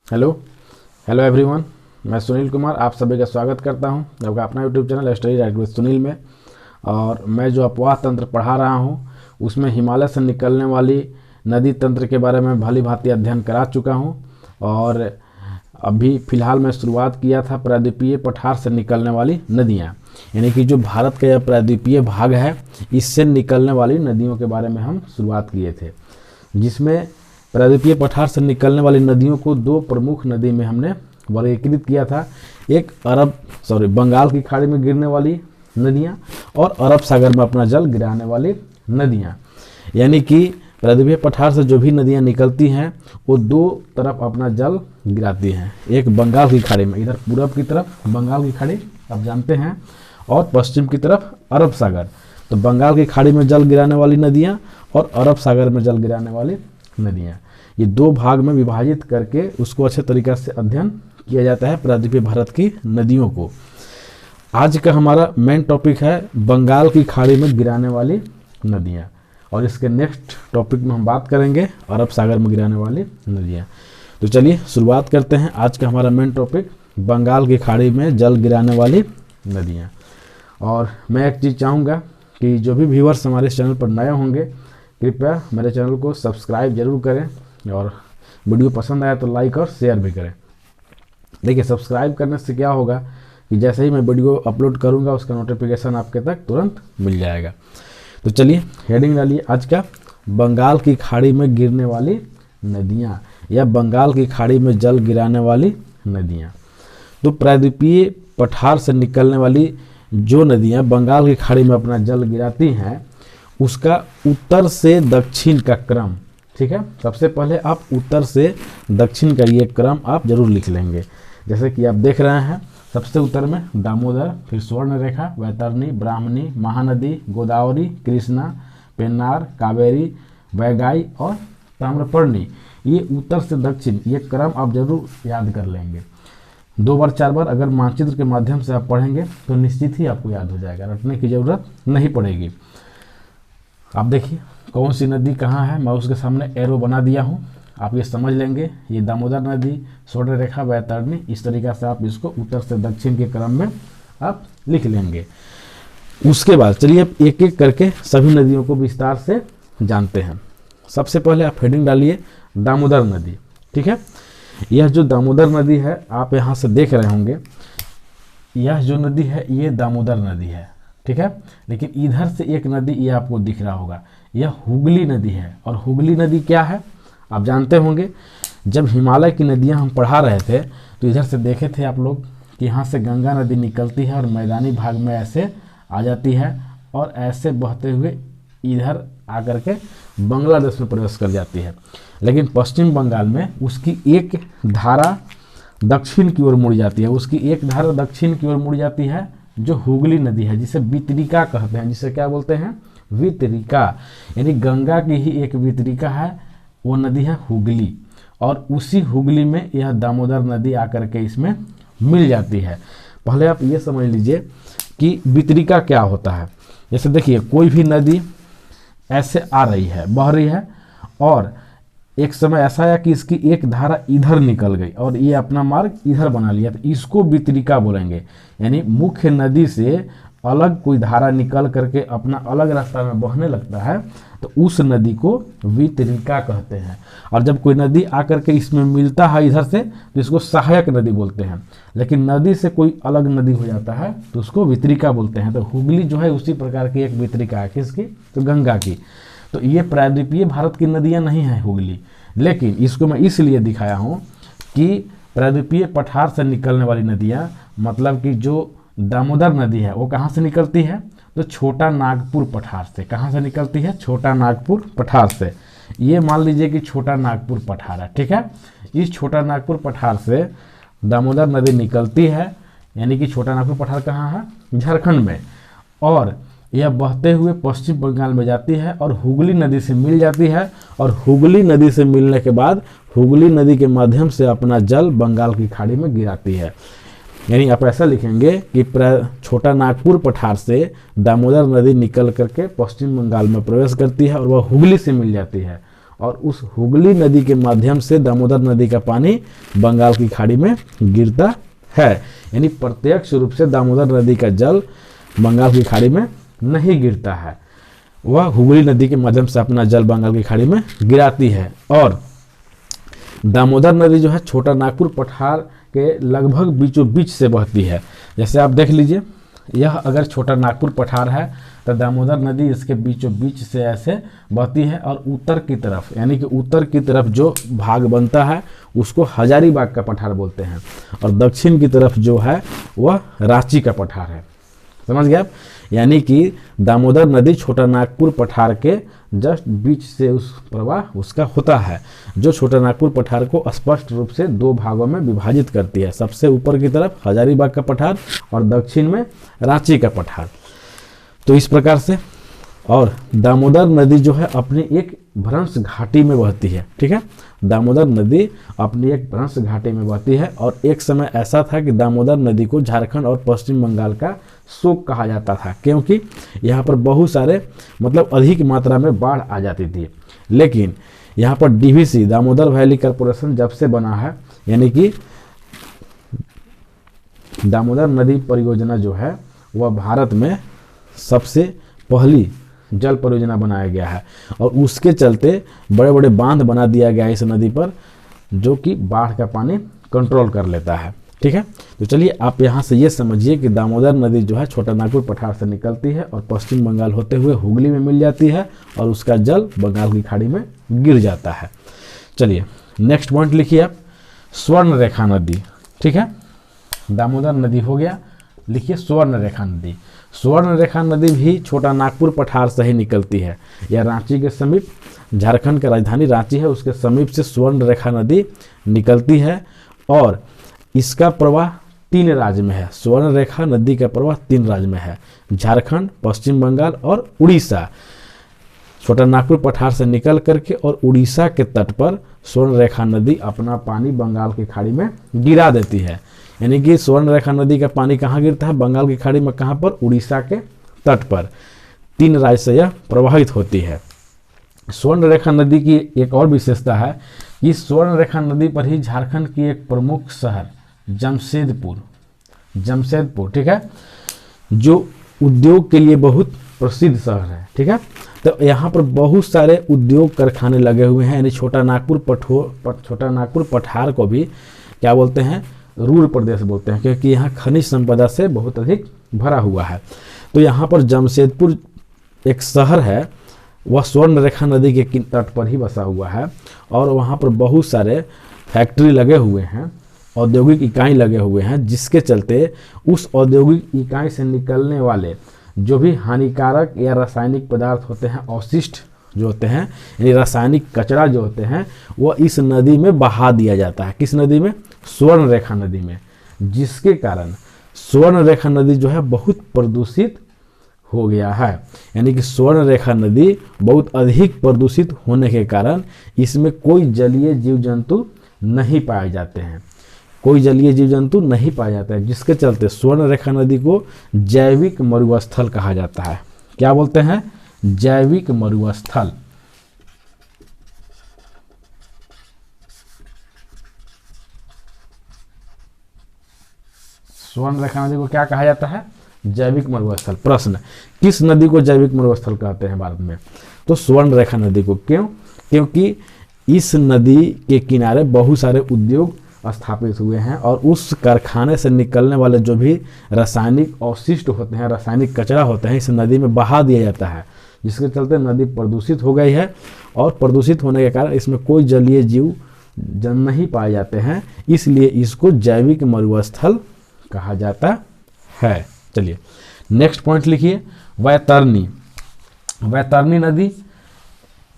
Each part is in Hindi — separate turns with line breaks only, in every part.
हेलो हेलो एवरीवन, मैं सुनील कुमार आप सभी का स्वागत करता हूं आपका अपना YouTube channel study right with Sunil में। और मैं जो अपवाह तंत्र पढ़ा रहा हूं उसमें हिमालय से निकलने वाली नदी तंत्र के बारे में भली भांति अध्ययन करा चुका हूं। और अभी फ़िलहाल मैं शुरुआत किया था प्रायद्वीपीय पठार से निकलने वाली नदियाँ, यानी कि जो भारत का यह प्रायद्वीपीय भाग है इससे निकलने वाली नदियों के बारे में हम शुरुआत किए थे, जिसमें प्रायद्वीपीय पठार से निकलने वाली नदियों को दो प्रमुख नदी में हमने वर्गीकृत किया था। एक बंगाल की खाड़ी में गिरने वाली नदियां और अरब सागर में अपना जल गिराने वाली नदियां। यानी कि प्रायद्वीपीय पठार से जो भी नदियां निकलती हैं वो दो तरफ अपना जल गिराती हैं। एक बंगाल की खाड़ी में, इधर पूरब की तरफ बंगाल की खाड़ी आप जानते हैं, और पश्चिम की तरफ अरब सागर। तो बंगाल की खाड़ी में जल गिराने वाली नदियाँ और अरब सागर में जल गिराने वाली नदियाँ, ये दो भाग में विभाजित करके उसको अच्छे तरीक़े से अध्ययन किया जाता है प्रायद्वीपीय भारत की नदियों को। आज का हमारा मेन टॉपिक है बंगाल की खाड़ी में गिराने वाली नदियाँ, और इसके नेक्स्ट टॉपिक में हम बात करेंगे अरब सागर में गिराने वाली नदियाँ। तो चलिए शुरुआत करते हैं। आज का हमारा मेन टॉपिक बंगाल की खाड़ी में जल गिराने वाली नदियाँ। और मैं एक चीज़ चाहूँगा कि जो भी व्यूअर्स हमारे इस चैनल पर नए होंगे कृपया मेरे चैनल को सब्सक्राइब जरूर करें, और वीडियो पसंद आया तो लाइक और शेयर भी करें। देखिए, सब्सक्राइब करने से क्या होगा कि जैसे ही मैं वीडियो अपलोड करूंगा उसका नोटिफिकेशन आपके तक तुरंत मिल जाएगा। तो चलिए हेडिंग डालिए आज का, बंगाल की खाड़ी में गिरने वाली नदियाँ या बंगाल की खाड़ी में जल गिराने वाली नदियाँ। तो प्रायद्वीपीय पठार से निकलने वाली जो नदियाँ बंगाल की खाड़ी में अपना जल गिराती हैं उसका उत्तर से दक्षिण का क्रम, ठीक है। सबसे पहले आप उत्तर से दक्षिण का ये क्रम आप जरूर लिख लेंगे। जैसे कि आप देख रहे हैं, सबसे उत्तर में दामोदर, फिर स्वर्ण रेखा, वैतरणी, ब्राह्मणी, महानदी, गोदावरी, कृष्णा, पेन्नार, कावेरी, वैगाई और ताम्रपर्णी। ये उत्तर से दक्षिण ये क्रम आप जरूर याद कर लेंगे। 2 बार 4 बार अगर मानचित्र के माध्यम से आप पढ़ेंगे तो निश्चित ही आपको याद हो जाएगा, रटने की जरूरत नहीं पड़ेगी। आप देखिए कौन सी नदी कहाँ है, मैं उसके सामने एरो बना दिया हूँ, आप ये समझ लेंगे। ये दामोदर नदी, स्वर्ण रेखा, वैतरणी, इस तरीक़े से आप इसको उत्तर से दक्षिण के क्रम में आप लिख लेंगे। उसके बाद चलिए एक एक करके सभी नदियों को विस्तार से जानते हैं। सबसे पहले आप हेडिंग डालिए दामोदर नदी, ठीक है। यह जो दामोदर नदी है आप यहाँ से देख रहे होंगे, यह जो नदी है ये दामोदर नदी है, ठीक है। लेकिन इधर से एक नदी ये आपको दिख रहा होगा, यह हुगली नदी है। और हुगली नदी क्या है आप जानते होंगे। जब हिमालय की नदियां हम पढ़ा रहे थे तो इधर से देखे थे आप लोग कि यहाँ से गंगा नदी निकलती है और मैदानी भाग में ऐसे आ जाती है और ऐसे बहते हुए इधर आकर के बांग्लादेश में प्रवेश कर जाती है। लेकिन पश्चिम बंगाल में उसकी एक धारा दक्षिण की ओर मुड़ जाती है, उसकी एक धारा दक्षिण की ओर मुड़ जाती है जो हुगली नदी है, जिसे वितरिका कहते हैं। जिसे क्या बोलते हैं? वितरिका। यानी गंगा की ही एक वितरिका है, वो नदी है हुगली, और उसी हुगली में यह दामोदर नदी आकर के इसमें मिल जाती है। पहले आप ये समझ लीजिए कि वितरिका क्या होता है। जैसे देखिए कोई भी नदी ऐसे आ रही है, बह रही है, और एक समय ऐसा आया कि इसकी एक धारा इधर निकल गई और ये अपना मार्ग इधर बना लिया, तो इसको वितरिका बोलेंगे। यानी मुख्य नदी से अलग कोई धारा निकल करके अपना अलग रास्ता में बहने लगता है तो उस नदी को वितरिका कहते हैं। और जब कोई नदी आकर के इसमें मिलता है इधर से तो इसको सहायक नदी बोलते हैं। लेकिन नदी से कोई अलग नदी हो जाता है तो उसको वितरिका बोलते हैं। तो हुगली जो है उसी प्रकार की एक वितरिका है। किसकी? तो गंगा की। तो ये प्रायद्वीपीय भारत की नदियाँ नहीं हैं हुगली, लेकिन इसको मैं इसलिए दिखाया हूँ कि प्रायद्वीपीय पठार से निकलने वाली नदियाँ, मतलब कि जो दामोदर नदी है वो कहाँ से निकलती है? तो छोटा नागपुर पठार से। कहाँ से निकलती है? छोटा नागपुर पठार से। ये मान लीजिए कि छोटा नागपुर पठार है, ठीक है। इस छोटा नागपुर पठार से दामोदर नदी निकलती है, यानी कि छोटा नागपुर पठार कहाँ है? झारखंड में। और यह बहते हुए पश्चिम बंगाल में जाती है और हुगली नदी से मिल जाती है, और हुगली नदी से मिलने के बाद हुगली नदी के माध्यम से अपना जल बंगाल की खाड़ी में गिराती है। यानी आप ऐसा लिखेंगे कि छोटा नागपुर पठार से दामोदर नदी निकल करके पश्चिम बंगाल में प्रवेश करती है और वह हुगली से मिल जाती है, और उस हुगली नदी के माध्यम से दामोदर नदी का पानी बंगाल की खाड़ी में गिरता है। यानी प्रत्यक्ष रूप से दामोदर नदी का जल बंगाल की खाड़ी में नहीं गिरता है, वह हुगली नदी के माध्यम से अपना जल बंगाल की खाड़ी में गिराती है। और दामोदर नदी जो है छोटा नागपुर पठार के लगभग बीचों बीच से बहती है। जैसे आप देख लीजिए, यह अगर छोटा नागपुर पठार है तो दामोदर नदी इसके बीचों बीच से ऐसे बहती है, और उत्तर की तरफ, यानी कि उत्तर की तरफ जो भाग बनता है उसको हजारीबाग का पठार बोलते हैं, और दक्षिण की तरफ जो है वह रांची का पठार है। समझ गए आप? यानी कि दामोदर नदी छोटा नागपुर पठार के जस्ट बीच से उस प्रवाह उसका होता है, जो छोटा नागपुर पठार को स्पष्ट रूप से दो भागों में विभाजित करती है। सबसे ऊपर की तरफ हजारीबाग का पठार और दक्षिण में रांची का पठार। तो इस प्रकार से, और दामोदर नदी जो है अपनी एक भ्रंश घाटी में बहती है। ठीक है, दामोदर नदी अपनी एक भ्रंश घाटी में बहती है, और एक समय ऐसा था कि दामोदर नदी को झारखंड और पश्चिम बंगाल का शोक कहा जाता था, क्योंकि यहाँ पर बहुत सारे मतलब अधिक मात्रा में बाढ़ आ जाती थी। लेकिन यहाँ पर डीवीसी दामोदर वैली कॉर्पोरेशन जब से बना है, यानी कि दामोदर नदी परियोजना जो है वह भारत में सबसे पहली जल परियोजना बनाया गया है, और उसके चलते बड़े बड़े बांध बना दिया गया है इस नदी पर, जो कि बाढ़ का पानी कंट्रोल कर लेता है। ठीक है, तो चलिए आप यहाँ से ये समझिए कि दामोदर नदी जो है छोटा नागपुर पठार से निकलती है और पश्चिम बंगाल होते हुए हुगली में मिल जाती है, और उसका जल बंगाल की खाड़ी में गिर जाता है। चलिए नेक्स्ट पॉइंट लिखिए आप, स्वर्ण रेखा नदी। ठीक है, दामोदर नदी हो गया, लिखिए स्वर्ण रेखा नदी। स्वर्ण रेखा नदी भी छोटा नागपुर पठार से ही निकलती है। यह रांची के समीप, झारखंड की राजधानी रांची है, उसके समीप से स्वर्ण रेखा नदी निकलती है, और इसका प्रवाह 3 राज्य में है। स्वर्ण रेखा नदी का प्रवाह 3 राज्य में है, झारखंड, पश्चिम बंगाल और उड़ीसा। छोटा नागपुर पठार से निकल करके और उड़ीसा के तट पर स्वर्ण रेखा नदी अपना पानी बंगाल की खाड़ी में गिरा देती है। यानी कि स्वर्ण रेखा नदी का पानी कहाँ गिरता है? बंगाल की खाड़ी में। कहाँ पर? उड़ीसा के तट पर। 3 राज्य से यह प्रवाहित होती है। स्वर्ण रेखा नदी की एक और विशेषता है कि स्वर्ण रेखा नदी पर ही झारखंड की एक प्रमुख शहर जमशेदपुर, ठीक है, जो उद्योग के लिए बहुत प्रसिद्ध शहर है। ठीक है, तो यहाँ पर बहुत सारे उद्योग कारखाने लगे हुए हैं। यानी छोटा नागपुर पठार को भी क्या बोलते हैं? रूर प्रदेश बोलते हैं, क्योंकि यहाँ खनिज संपदा से बहुत अधिक भरा हुआ है। तो यहाँ पर जमशेदपुर एक शहर है, वह स्वर्ण रेखा नदी के तट पर ही बसा हुआ है, और वहाँ पर बहुत सारे फैक्ट्री लगे हुए हैं, औद्योगिक इकाई लगे हुए हैं, जिसके चलते उस औद्योगिक इकाई से निकलने वाले जो भी हानिकारक या रासायनिक पदार्थ होते हैं, अवशिष्ट जो होते हैं, यानी रासायनिक कचरा जो होते हैं, वह इस नदी में बहा दिया जाता है। किस नदी में? स्वर्ण रेखा नदी में। जिसके कारण स्वर्ण रेखा नदी जो है बहुत प्रदूषित हो गया है। यानी कि स्वर्ण रेखा नदी बहुत अधिक प्रदूषित होने के कारण इसमें कोई जलीय जीव जंतु नहीं पाए जाते हैं, जिसके चलते स्वर्ण रेखा नदी को जैविक मरुस्थल कहा जाता है। क्या बोलते हैं? जैविक मरुस्थल। स्वर्ण रेखा नदी को क्या कहा जाता है? जैविक मरुस्थल। प्रश्न, किस नदी को जैविक मरुस्थल कहते हैं भारत में? तो स्वर्ण रेखा नदी को। क्यों? क्योंकि इस नदी के किनारे बहुत सारे उद्योग स्थापित हुए हैं, और उस कारखाने से निकलने वाले जो भी रासायनिक अवशिष्ट होते हैं, रासायनिक कचरा होते हैं, इस नदी में बहा दिया जाता है, जिसके चलते नदी प्रदूषित हो गई है, और प्रदूषित होने के कारण इसमें कोई जलीय जीव नहीं पाए जाते हैं, इसलिए इसको जैविक मरुस्थल कहा जाता है। चलिए नेक्स्ट पॉइंट लिखिए,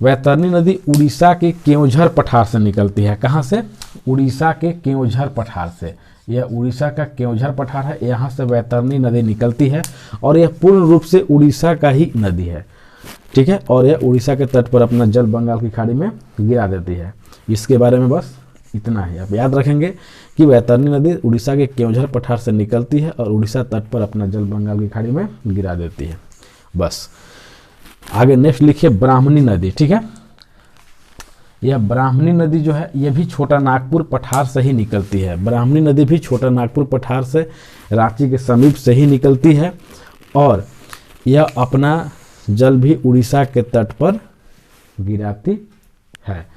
वैतरणी नदी उड़ीसा के केओंझर पठार से निकलती है। कहाँ से? उड़ीसा के केओंझर पठार से। यह उड़ीसा का केओंझर पठार है, यहाँ से वैतरणी नदी निकलती है, और यह पूर्ण रूप से उड़ीसा का ही नदी है। ठीक है, और यह उड़ीसा के तट पर अपना जल बंगाल की खाड़ी में गिरा देती है। इसके बारे में बस इतना ही आप याद रखेंगे कि वैतरणी नदी उड़ीसा के केओंझर पठार से निकलती है और उड़ीसा तट पर अपना जल बंगाल की खाड़ी में गिरा देती है। बस आगे नेक्स्ट लिखिए, ब्राह्मणी नदी। ठीक है, यह ब्राह्मणी नदी जो है ये भी छोटा नागपुर पठार से ही निकलती है। ब्राह्मणी नदी भी छोटा नागपुर पठार से रांची के समीप से ही निकलती है और यह अपना जल भी उड़ीसा के तट पर गिराती है।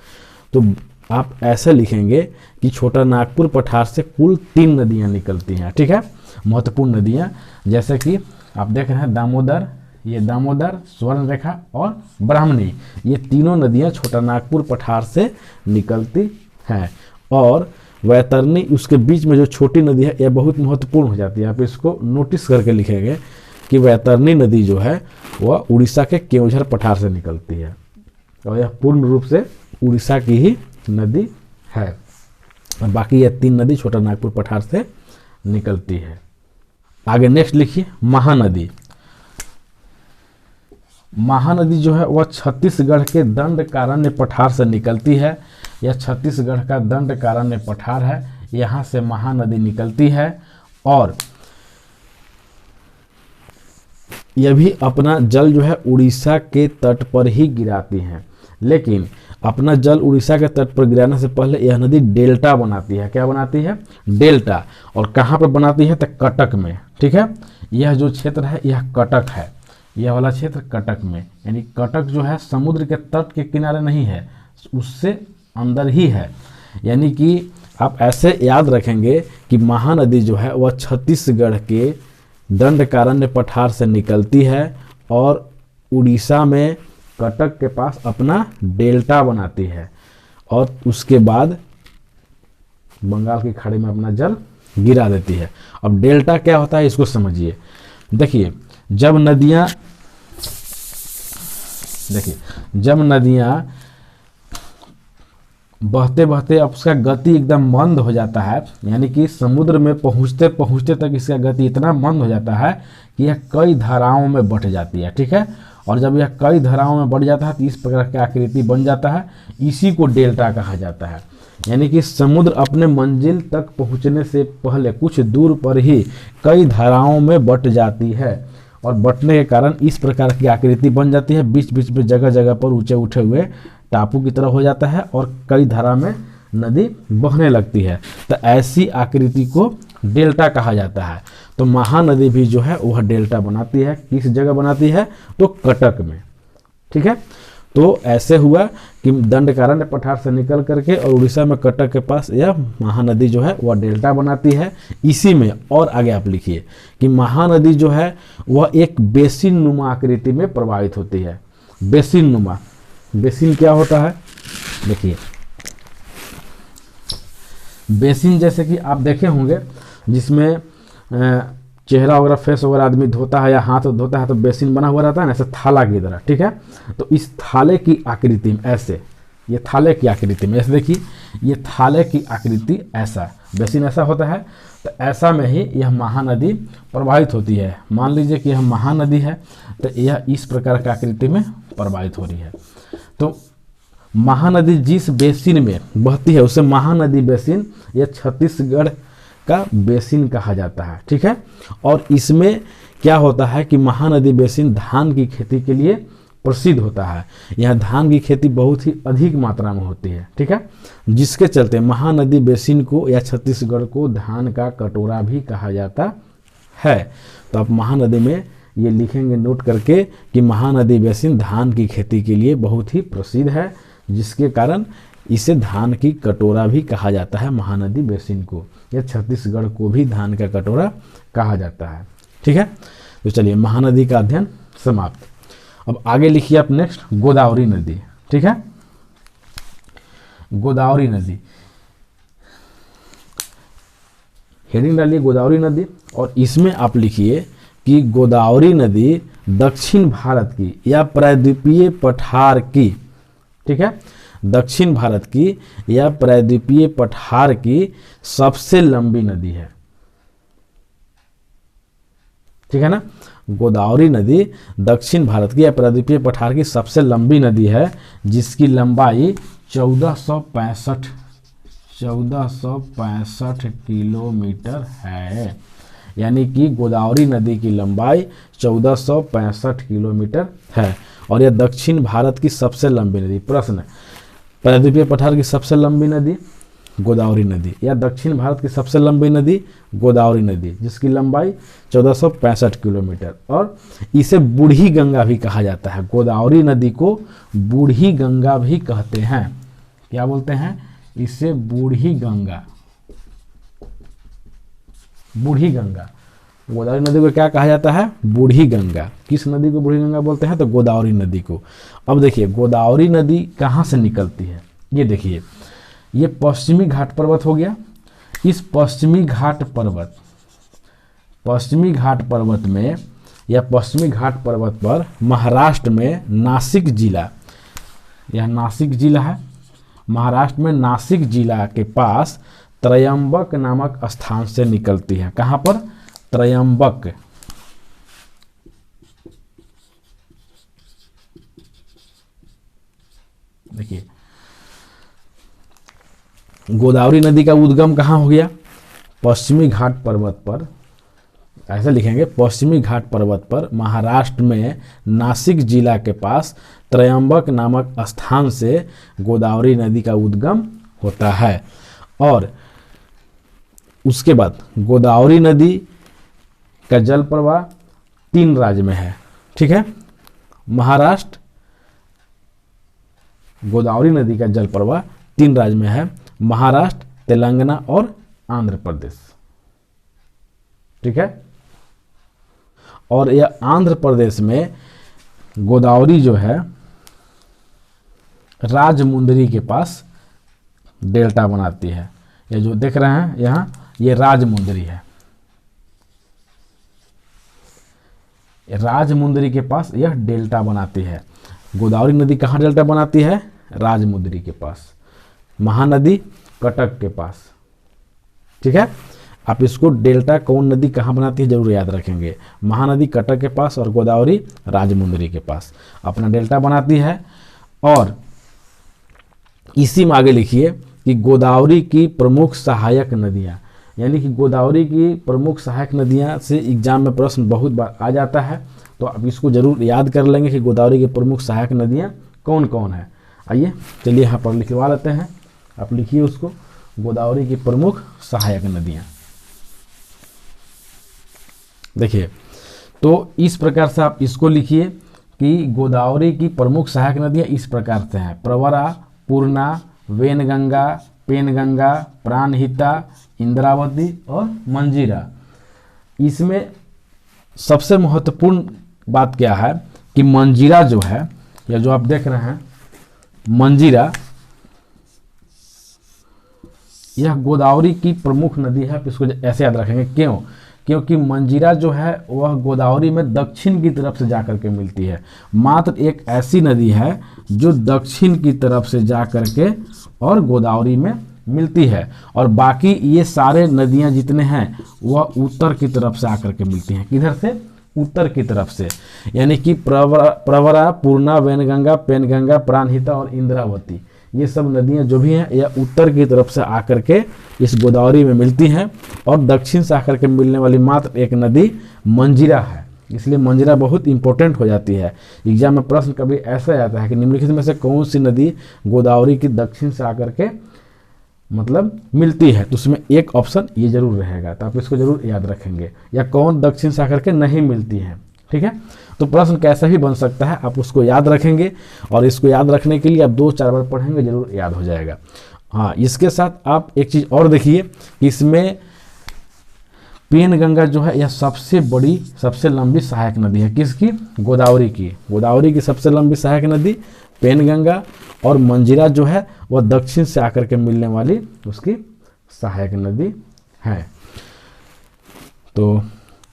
तो आप ऐसे लिखेंगे कि छोटा नागपुर पठार से कुल 3 नदियाँ निकलती हैं, ठीक है, महत्वपूर्ण नदियाँ, जैसे कि आप देख रहे हैं दामोदर, ये दामोदर, स्वर्णरेखा और ब्राह्मणी, ये तीनों नदियाँ छोटा नागपुर पठार से निकलती हैं। और वैतरणी उसके बीच में जो छोटी नदी है यह बहुत महत्वपूर्ण हो जाती है। आप इसको नोटिस करके लिखेंगे कि वैतरणी नदी जो है वह उड़ीसा के केवझर पठार से निकलती है और यह पूर्ण रूप से उड़ीसा की ही नदी है। और बाकी यह 3 नदी छोटा नागपुर पठार से निकलती है। आगे नेक्स्ट लिखिए महानदी। महानदी जो है वह छत्तीसगढ़ के दंडकारण्य पठार से निकलती है। यह छत्तीसगढ़ का दंडकारण्य पठार है, यहाँ से महानदी निकलती है और यह भी अपना जल जो है उड़ीसा के तट पर ही गिराती हैं। लेकिन अपना जल उड़ीसा के तट पर गिराने से पहले यह नदी डेल्टा बनाती है। क्या बनाती है? डेल्टा। और कहाँ पर बनाती है? तो कटक में, ठीक है। यह जो क्षेत्र है यह कटक है, यह वाला क्षेत्र कटक में, यानी कटक जो है समुद्र के तट के किनारे नहीं है, उससे अंदर ही है। यानी कि आप ऐसे याद रखेंगे कि महानदी जो है वह छत्तीसगढ़ के दंडकारण्य पठार से निकलती है और उड़ीसा में कटक के पास अपना डेल्टा बनाती है और उसके बाद बंगाल की खाड़ी में अपना जल गिरा देती है। अब डेल्टा क्या होता है इसको समझिए। देखिए जब नदियाँ बहते बहते अब उसका गति एकदम मंद हो जाता है, यानी कि समुद्र में पहुँचते पहुँचते तक इसका गति इतना मंद हो जाता है कि यह कई धाराओं में बट जाती है, ठीक है। और जब यह कई धाराओं में बढ़ जाता है तो इस प्रकार की आकृति बन जाता है, इसी को डेल्टा कहा जाता है। यानी कि समुद्र अपने मंजिल तक पहुंचने से पहले कुछ दूर पर ही कई धाराओं में बट जाती है और बटने के कारण इस प्रकार की आकृति बन जाती है। बीच बीच में जगह जगह पर ऊंचे उठे हुए टापू की तरह हो जाता है और कई धारा में नदी बहने लगती है। तो ऐसी आकृति को डेल्टा कहा जाता है। तो महानदी भी जो है वह डेल्टा बनाती है। किस जगह बनाती है? तो कटक में, ठीक है। तो ऐसे हुआ कि दंडकारण्य पठार से निकल करके और उड़ीसा में कटक के पास यह महानदी जो है वह डेल्टा बनाती है। इसी में और आगे आप लिखिए कि महानदी जो है वह एक बेसिन नुमा आकृति में प्रवाहित होती है। बेसिन नुमा, बेसिन क्या होता है? देखिए बेसिन जैसे कि आप देखे होंगे जिसमें चेहरा वगैरह फेस वगैरह आदमी धोता है या हाथ धोता है तो बेसिन बना हुआ रहता है ना, ऐसे थाला की तरह, ठीक है। तो इस थाले की आकृति में ऐसे, ये थाले की आकृति में ऐसे देखिए, ये थाले की आकृति ऐसा बेसिन ऐसा होता है। तो ऐसा में ही यह महानदी प्रवाहित होती है। मान लीजिए कि यह महानदी है तो यह इस प्रकार की आकृति में प्रवाहित हो रही है। तो महानदी जिस बेसिन में बहती है उसे महानदी बेसिन या छत्तीसगढ़ का बेसिन कहा जाता है, ठीक है। और इसमें क्या होता है कि महानदी बेसिन धान की खेती के लिए प्रसिद्ध होता है। यहाँ धान की खेती बहुत ही अधिक मात्रा में होती है, ठीक है, जिसके चलते महानदी बेसिन को या छत्तीसगढ़ को धान का कटोरा भी कहा जाता है। तो आप महानदी में ये लिखेंगे नोट करके कि महानदी बेसिन धान की खेती के लिए बहुत ही प्रसिद्ध है, जिसके कारण इसे धान की कटोरा भी कहा जाता है। महानदी बेसिन को या छत्तीसगढ़ को भी धान का कटोरा कहा जाता है, ठीक है। तो चलिए महानदी का अध्ययन समाप्त। अब आगे लिखिए आप नेक्स्ट गोदावरी नदी, ठीक है। गोदावरी नदी, हेडिंग डालिए गोदावरी नदी और इसमें आप लिखिए कि गोदावरी नदी दक्षिण भारत की या प्रायद्वीपीय पठार की, ठीक है, दक्षिण भारत की या प्रायद्वीपीय पठार की सबसे लंबी नदी है, ठीक है ना। गोदावरी नदी दक्षिण भारत की या प्रायद्वीपीय पठार की सबसे लंबी नदी है, जिसकी लंबाई 1465 किलोमीटर है। यानी कि गोदावरी नदी की लंबाई 1465 किलोमीटर है और यह दक्षिण भारत की सबसे लंबी नदी। प्रश्न, प्रायद्वीपीय पठार की सबसे लंबी नदी गोदावरी नदी, या दक्षिण भारत की सबसे लंबी नदी गोदावरी नदी जिसकी लंबाई 1465 किलोमीटर, और इसे बूढ़ी गंगा भी कहा जाता है। गोदावरी नदी को बूढ़ी गंगा भी कहते हैं। क्या बोलते हैं? इसे बूढ़ी गंगा, बूढ़ी गंगा। गोदावरी नदी को क्या कहा जाता है? बूढ़ी गंगा। किस नदी को बूढ़ी गंगा बोलते हैं? तो गोदावरी नदी को। अब देखिए गोदावरी नदी कहाँ से निकलती है, ये देखिए, ये पश्चिमी घाट पर्वत हो गया। इस पश्चिमी घाट पर्वत में, या पश्चिमी घाट पर्वत पर महाराष्ट्र में नासिक जिला, यह नासिक जिला है, महाराष्ट्र में नासिक जिला के पास त्रयंबक नामक स्थान से निकलती है। कहाँ पर? त्रयंबक। देखिए गोदावरी नदी का उद्गम कहाँ हो गया? पश्चिमी घाट पर्वत पर, ऐसे लिखेंगे, पश्चिमी घाट पर्वत पर महाराष्ट्र में नासिक जिला के पास त्रयंबक नामक स्थान से गोदावरी नदी का उद्गम होता है। और उसके बाद गोदावरी नदी का जल प्रवाह 3 राज्य में है। ठीक है, महाराष्ट्र, गोदावरी नदी का जल प्रवाह 3 राज्य में है, महाराष्ट्र, तेलंगाना और आंध्र प्रदेश। ठीक है, और यह आंध्र प्रदेश में गोदावरी जो है राजमुंदरी के पास डेल्टा बनाती है। ये जो देख रहे हैं यहाँ, ये राजमुंदरी है। राजमुंदरी के पास यह डेल्टा बनाती है। गोदावरी नदी कहाँ डेल्टा बनाती है? राजमुंदरी के पास। महानदी कटक के पास। ठीक है, आप इसको डेल्टा कौन नदी कहाँ बनाती है जरूर याद रखेंगे। महानदी कटक के पास और गोदावरी राजमुंदरी के पास अपना डेल्टा बनाती है। और इसी में आगे लिखिए कि गोदावरी की प्रमुख सहायक नदियाँ, यानी कि गोदावरी की प्रमुख सहायक नदियाँ से एग्जाम में प्रश्न बहुत बार आ जाता है, तो आप इसको जरूर याद कर लेंगे कि गोदावरी की प्रमुख सहायक नदियाँ कौन कौन है। आइए चलिए यहाँ पर लिखवा लेते हैं, आप लिखिए उसको, गोदावरी की प्रमुख सहायक नदियाँ। देखिए तो इस प्रकार से आप इसको लिखिए कि गोदावरी की प्रमुख सहायक नदियाँ इस प्रकार से हैं: प्रवरा, पूर्णा, वेनगंगा, पेनगंगा, प्राणहिता, इंद्रावती और मंजीरा। इसमें सबसे महत्वपूर्ण बात क्या है कि मंजीरा जो है, या जो आप देख रहे हैं मंजीरा, यह गोदावरी की प्रमुख नदी है। इसको ऐसे याद रखेंगे, क्यों? क्योंकि मंजीरा जो है वह गोदावरी में दक्षिण की तरफ से जाकर के मिलती है। मात्र एक ऐसी नदी है जो दक्षिण की तरफ से जाकर के और गोदावरी में मिलती है, और बाकी ये सारे नदियां जितने हैं वह उत्तर की तरफ से आकर के मिलती हैं। किधर से? उत्तर की तरफ से। यानी कि प्रवरा, पूर्णा, वेनगंगा, पेनगंगा, प्राणहिता और इंद्रावती, ये सब नदियां जो भी हैं यह उत्तर की तरफ से आकर के इस गोदावरी में मिलती हैं, और दक्षिण से आकर के मिलने वाली मात्र एक नदी मंजीरा है। इसलिए मंजीरा बहुत इंपॉर्टेंट हो जाती है। एग्जाम में प्रश्न कभी ऐसा आता है कि निम्नलिखित में से कौन सी नदी गोदावरी की दक्षिण से आकर के मतलब मिलती है, तो उसमें एक ऑप्शन ये जरूर रहेगा, तो आप इसको जरूर याद रखेंगे। या कौन दक्षिण से आकर के नहीं मिलती है। ठीक है, तो प्रश्न कैसा भी बन सकता है, आप उसको याद रखेंगे, और इसको याद रखने के लिए आप 2-4 बार पढ़ेंगे, जरूर याद हो जाएगा। हाँ, इसके साथ आप एक चीज़ और देखिए कि इसमें पेनगंगा जो है यह सबसे बड़ी, सबसे लंबी सहायक नदी है। किसकी? गोदावरी की। गोदावरी की सबसे लंबी सहायक नदी पेनगंगा, और मंजीरा जो है वह दक्षिण से आकर के मिलने वाली उसकी सहायक नदी है। तो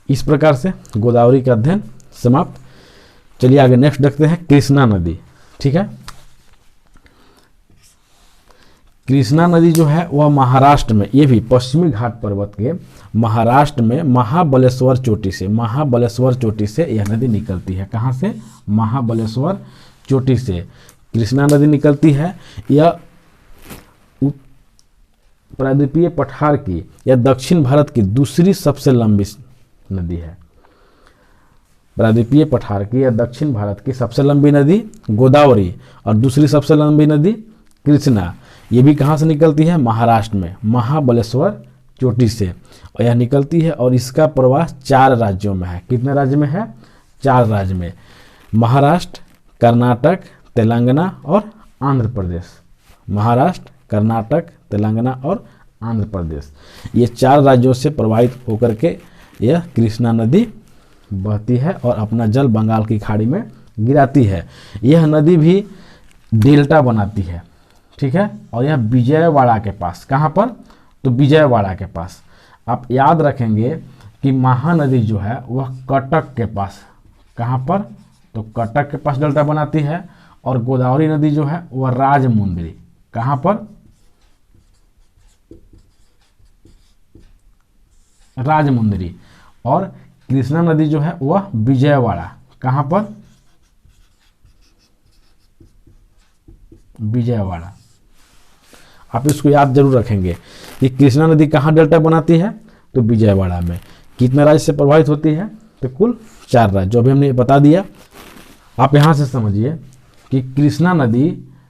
इस प्रकार से गोदावरी का अध्ययन समाप्त। चलिए आगे नेक्स्ट देखते हैं कृष्णा नदी। ठीक है, कृष्णा नदी जो है वह महाराष्ट्र में, ये भी पश्चिमी घाट पर्वत के महाराष्ट्र में महाबलेश्वर चोटी से यह नदी निकलती है। कहाँ से? महाबलेश्वर चोटी से कृष्णा नदी निकलती है। यह प्रायद्वीपीय पठार की या दक्षिण भारत की दूसरी सबसे लंबी नदी है। प्रायद्वीपीय पठार की या दक्षिण भारत की सबसे लंबी नदी गोदावरी, और दूसरी सबसे लंबी नदी कृष्णा, ये भी कहाँ से निकलती है, महाराष्ट्र में महाबलेश्वर चोटी से, और यह निकलती है और इसका प्रवाह 4 राज्यों में है। कितने राज्य में है, 4 राज्य में, महाराष्ट्र, कर्नाटक, तेलंगाना और आंध्र प्रदेश। महाराष्ट्र, कर्नाटक, तेलंगाना और आंध्र प्रदेश, ये 4 राज्यों से प्रवाहित होकर के यह कृष्णा नदी बहती है और अपना जल बंगाल की खाड़ी में गिराती है। यह नदी भी डेल्टा बनाती है, ठीक है, और यह विजयवाड़ा के पास, कहाँ पर, तो विजयवाड़ा के पास। आप याद रखेंगे कि महानदी जो है वह कटक के पास, कहाँ पर, तो कटक के पास डेल्टा बनाती है, और गोदावरी नदी जो है वह राजमुंद्री, कहाँ पर, राजमुंद्री, और कृष्णा नदी जो है वह विजयवाड़ा, कहाँ पर, विजयवाड़ा। आप इसको याद जरूर रखेंगे कि कृष्णा नदी कहाँ डेल्टा बनाती है, तो विजयवाड़ा में। कितने राज्य से प्रभावित होती है, तो कुल 4 राज्य, जो भी हमने बता दिया। आप यहाँ से समझिए कि कृष्णा नदी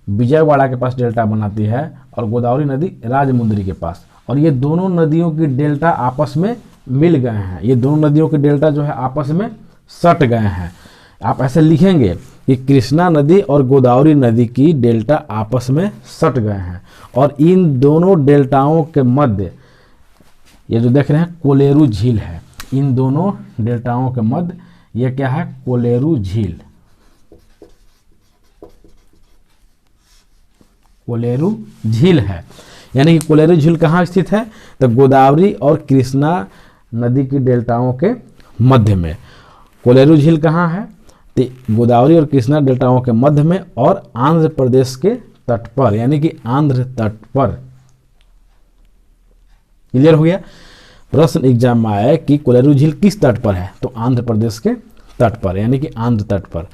विजयवाड़ा के पास डेल्टा बनाती है और गोदावरी नदी राजमुंद्री के पास, और ये दोनों नदियों की डेल्टा आपस में मिल गए हैं। ये दोनों नदियों के डेल्टा जो है आपस में सट गए हैं। आप ऐसे लिखेंगे कि कृष्णा नदी और गोदावरी नदी की डेल्टा आपस में सट गए हैं, और इन दोनों डेल्टाओं के मध्य ये जो देख रहे हैं कोलेरू झील है। इन दोनों डेल्टाओं के मध्य ये क्या है, कोलेरू झील। कोलेरू झील है, यानी कि कोलेरू झील कहाँ स्थित है, तो गोदावरी और कृष्णा नदी की डेल्टाओं के मध्य में। कोलेरू झील कहाँ है, तो गोदावरी और कृष्णा डेल्टाओं के मध्य में और आंध्र प्रदेश के तट पर, यानी कि आंध्र तट पर। क्लियर हो गया। प्रश्न एग्जाम में आया कि कोलेरू झील किस तट पर है, तो आंध्र प्रदेश के तट पर, यानी कि आंध्र तट पर,